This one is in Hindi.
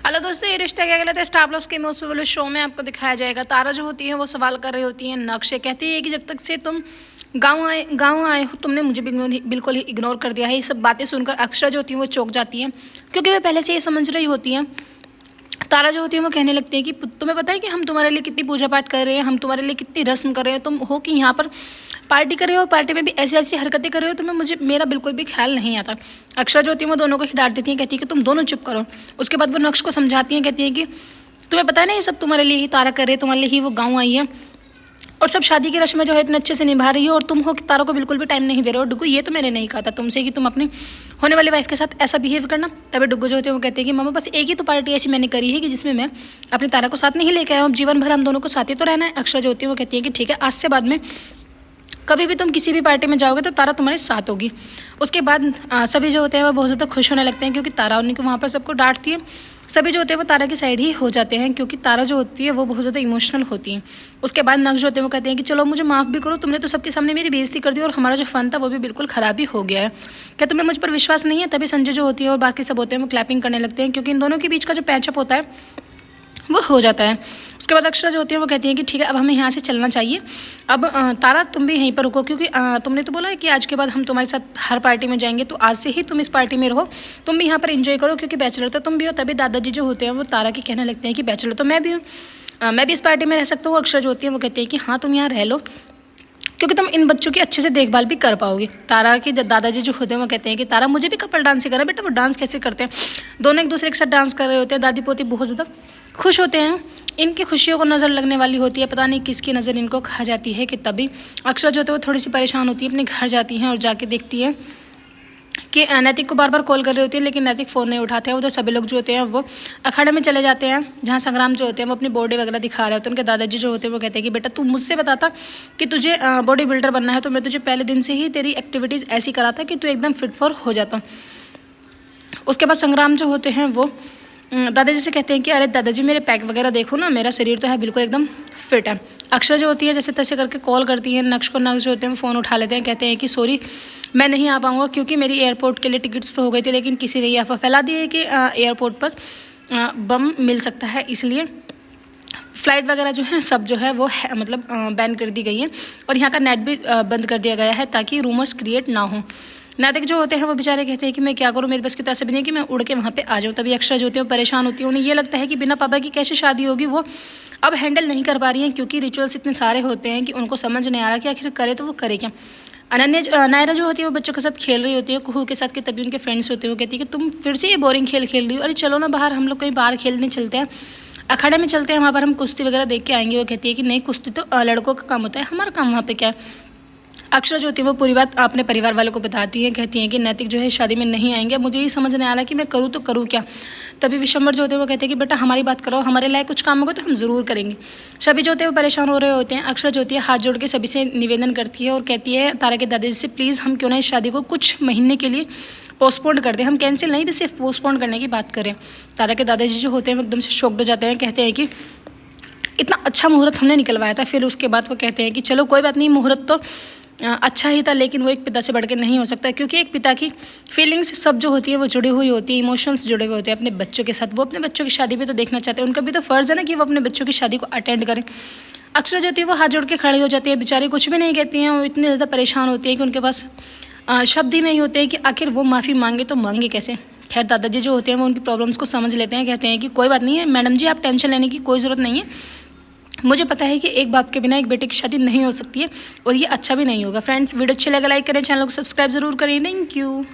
हेलो दोस्तों, ये रिश्ता क्या कहलाता है स्टार प्लस के मोस्ट पॉपुलर शो में आपको दिखाया जाएगा। तारा जो होती है वो सवाल कर रही होती है नक्शे, कहती है कि जब तक से तुम गाँव आए हो तुमने मुझे बिल्कुल ही इग्नोर कर दिया है। ये सब बातें सुनकर अक्षरा जो होती है वो चौंक जाती है, क्योंकि वे पहले से ये समझ रही होती है। तारा जो होती है वो कहने लगती है कि तुम्हें पता है कि हम तुम्हारे लिए कितनी पूजा पाठ कर रहे हैं, हम तुम्हारे लिए कितनी रस्म कर रहे हैं, तुम हो कि यहाँ पर पार्टी कर रहे हो, पार्टी में भी ऐसी ऐसी हरकतें कर रहे हो, तुम्हें मुझे मेरा बिल्कुल भी ख्याल नहीं आता। अक्षरा जो होती है वो दोनों को ही डांट देती है, कहती है कि तुम दोनों चुप करो। उसके बाद वो नक्श को समझाती हैं, कहती है कि तुम्हें पता है ना ये सब तुम्हारे लिए ही तारा कर रहे हैं, तुम्हारे लिए ही वो गाँव आई है और सब शादी की रस्में जो है इतने अच्छे से निभा रही हो, और तुम हो कि तारा को बिल्कुल भी टाइम नहीं दे रहे हो। डुग्गू ये तो मैंने नहीं कहा था तुमसे कि तुम अपनी होने वाली वाइफ के साथ ऐसा बिहेव करना। तभी डुग्गू जो होते हैं वो कहते हैं कि मामा बस एक ही तो पार्टी ऐसी मैंने करी है कि जिसमें मैं अपनी तारा को साथ नहीं लेके आया हूँ, जीवन भर हम दोनों को साथ ही तो रहना है। अक्षरा जो होती है वो कहती है कि ठीक है, आज से बाद में कभी भी तुम किसी भी पार्टी में जाओगे तो तारा तुम्हारे साथ होगी। उसके बाद सभी जो होते हैं वो बहुत ज़्यादा खुश होने लगते हैं, क्योंकि तारा उन्हीं को वहाँ पर सबको डांटती है। सभी जो होते हैं वो तारा की साइड ही हो जाते हैं, क्योंकि तारा जो होती है वो बहुत ज़्यादा इमोशनल होती है। उसके बाद नक्श जो होते हैं वो कहते हैं कि चलो मुझे माफ़ भी करो, तुमने तो सबके सामने मेरी बेइज्जती कर दी और हमारा जो फ़न था वो भी बिल्कुल ख़राब ही हो गया है। क्या तुम्हें मुझ पर विश्वास नहीं है? तभी संजय जो होती है और बाकी सब होते हैं वो क्लैपिंग करने लगते हैं, क्योंकि इन दोनों के बीच का जो पैचअप होता है वो हो जाता है। उसके बाद अक्षरा जो होती है वो कहती है कि ठीक है, अब हमें यहाँ से चलना चाहिए। अब तारा तुम भी यहीं पर रुको, क्योंकि तुमने तो बोला है कि आज के बाद हम तुम्हारे साथ हर पार्टी में जाएंगे, तो आज से ही तुम इस पार्टी में रहो, तुम भी यहाँ पर एंजॉय करो, क्योंकि बैचलर तो तुम भी हो। तभी दादाजी जो होते हैं वो तारा की कहने लगते हैं कि बैचलर तो मैं भी हूँ, मैं भी इस पार्टी में रह सकता हूँ। अक्षरा जो होती है वो कहती है कि हाँ तुम यहाँ रह लो, क्योंकि तुम इन बच्चों की अच्छे से देखभाल भी कर पाओगी। तारा के दादाजी जो होते हैं वो कहते हैं कि तारा मुझे भी कपल डांस सिखाना बेटा। वो डांस कैसे करते हैं, दोनों एक दूसरे के साथ डांस कर रहे होते हैं। दादी पोती बहुत ज़्यादा खुश होते हैं, इनकी खुशियों को नज़र लगने वाली होती है, पता नहीं किसकी नज़र इनको खा जाती है कि तभी अक्षरा जो होती है वो थोड़ी सी परेशान होती है, अपने घर जाती हैं और जाके देखती है कि नैतिक को बार बार कॉल कर रही होती है, लेकिन नैतिक फ़ोन नहीं उठाते हैं। उधर सभी लोग जो होते हैं वो अखाड़े में चले जाते हैं, जहाँ संग्राम जो होते हैं वो अपनी बॉडी वगैरह दिखा रहे होते हैं। उनके दादाजी जो होते हैं वो कहते हैं कि बेटा तू मुझसे बताता कि तुझे बॉडी बिल्डर बनना है, तो मैं तुझे पहले दिन से ही तेरी एक्टिविटीज़ ऐसी कराता कि तू एकदम फिट फॉर हो जाता। उसके बाद संग्राम जो होते हैं वो दादाजी से कहते हैं कि अरे दादाजी मेरे पैक वगैरह देखो ना, मेरा शरीर तो है बिल्कुल एकदम फिट है। अक्षरा जो होती है जैसे तैसे करके कॉल करती है नक्श को। नक्श जो होते हैं फ़ोन उठा लेते हैं, कहते हैं कि सॉरी मैं नहीं आ पाऊँगा, क्योंकि मेरी एयरपोर्ट के लिए टिकट्स तो हो गई थी, लेकिन किसी ने ये अफवाह फैला दी है कि एयरपोर्ट पर बम मिल सकता है, इसलिए फ़्लाइट वगैरह जो है सब जो है वो मतलब बैन कर दी गई है, और यहाँ का नेट भी बंद कर दिया गया है ताकि रूमर्स क्रिएट ना हो। नैतिक जो होते हैं वो बेचारे कहते हैं कि मैं क्या करूँ, मेरे बस की तो ऐसा भी नहीं कि मैं उड़ के वहाँ पे आ जाऊँ। तभी अक्षरा जो होती है वो परेशान होती है, उन्हें ये लगता है कि बिना पापा की कैसे शादी होगी, वो अब हैंडल नहीं कर पा रही हैं, क्योंकि रिचुअल्स इतने सारे होते हैं कि उनको समझ नहीं आ रहा कि आखिर करे तो वो करे क्या। नायरा जो होती है वो बच्चों के साथ खेल रही होती है कुहू के साथ, कि तभी उनके फ्रेंड्स होते हैं वो कहती है कि तुम फिर से ये बोरिंग खेल खेल रही हो, अरे चलो ना बाहर, हम लोग कहीं बाहर खेलने चलते हैं, अखाड़े में चलते हैं, वहाँ पर हम कुश्ती वगैरह देख के आएंगे। वो कहती है कि नहीं, कुश्ती तो लड़कों का काम होता है, हमारा काम वहाँ पे क्या है। अक्षरा जो होती है वो पूरी बात अपने परिवार वालों को बताती हैं, कहती हैं कि नैतिक जो है शादी में नहीं आएंगे। मुझे ये समझ नहीं आ रहा कि मैं करूँ तो करूँ क्या। तभी विशंबर जो होते हैं वो कहते हैं कि बेटा हमारी बात करो, हमारे लायक कुछ काम होगा तो हम ज़रूर करेंगे। सभी जो होते हैं वो परेशान हो रहे होते हैं। अक्षरा जो होती है हाथ जोड़ के सभी से निवेदन करती है और कहती है तारा के दादाजी से, प्लीज़ हम क्यों ना इस शादी को कुछ महीने के लिए पोस्टपोन कर दें, हम कैंसिल नहीं भी सिर्फ पोस्टपोन करने की बात करें। तारा के दादाजी जो होते हैं वो एकदम से शॉक्ड हो जाते हैं, कहते हैं कि इतना अच्छा मुहूर्त हमने निकलवाया था। फिर उसके बाद वो कहते हैं कि चलो कोई बात नहीं, मुहूर्त तो अच्छा ही था, लेकिन वो एक पिता से बढ़ के नहीं हो सकता, क्योंकि एक पिता की फीलिंग्स सब जो होती है वो जुड़ी हुई होती है, इमोशंस जुड़े हुए होते हैं अपने बच्चों के साथ। वो अपने बच्चों की शादी भी तो देखना चाहते हैं, उनका भी तो फ़र्ज़ है ना कि वो अपने बच्चों की शादी को अटेंड करें। अक्षरा जो होती है वो हाथ जोड़ के खड़ी हो जाती है, बेचारी कुछ भी नहीं कहती हैं, वो इतनी ज़्यादा परेशान होती है कि उनके पास शब्द ही नहीं होते हैं कि आखिर वो माफ़ी मांगे तो मांगे कैसे। खैर दादाजी जो होते हैं वो उनकी प्रॉब्लम्स को समझ लेते हैं, कहते हैं कि कोई बात नहीं है मैडम जी, आप टेंशन लेने की कोई ज़रूरत नहीं है, मुझे पता है कि एक बाप के बिना एक बेटे की शादी नहीं हो सकती है, और ये अच्छा भी नहीं होगा। फ्रेंड्स वीडियो अच्छे लगे लाइक करें, चैनल को सब्सक्राइब ज़रूर करें। Thank you.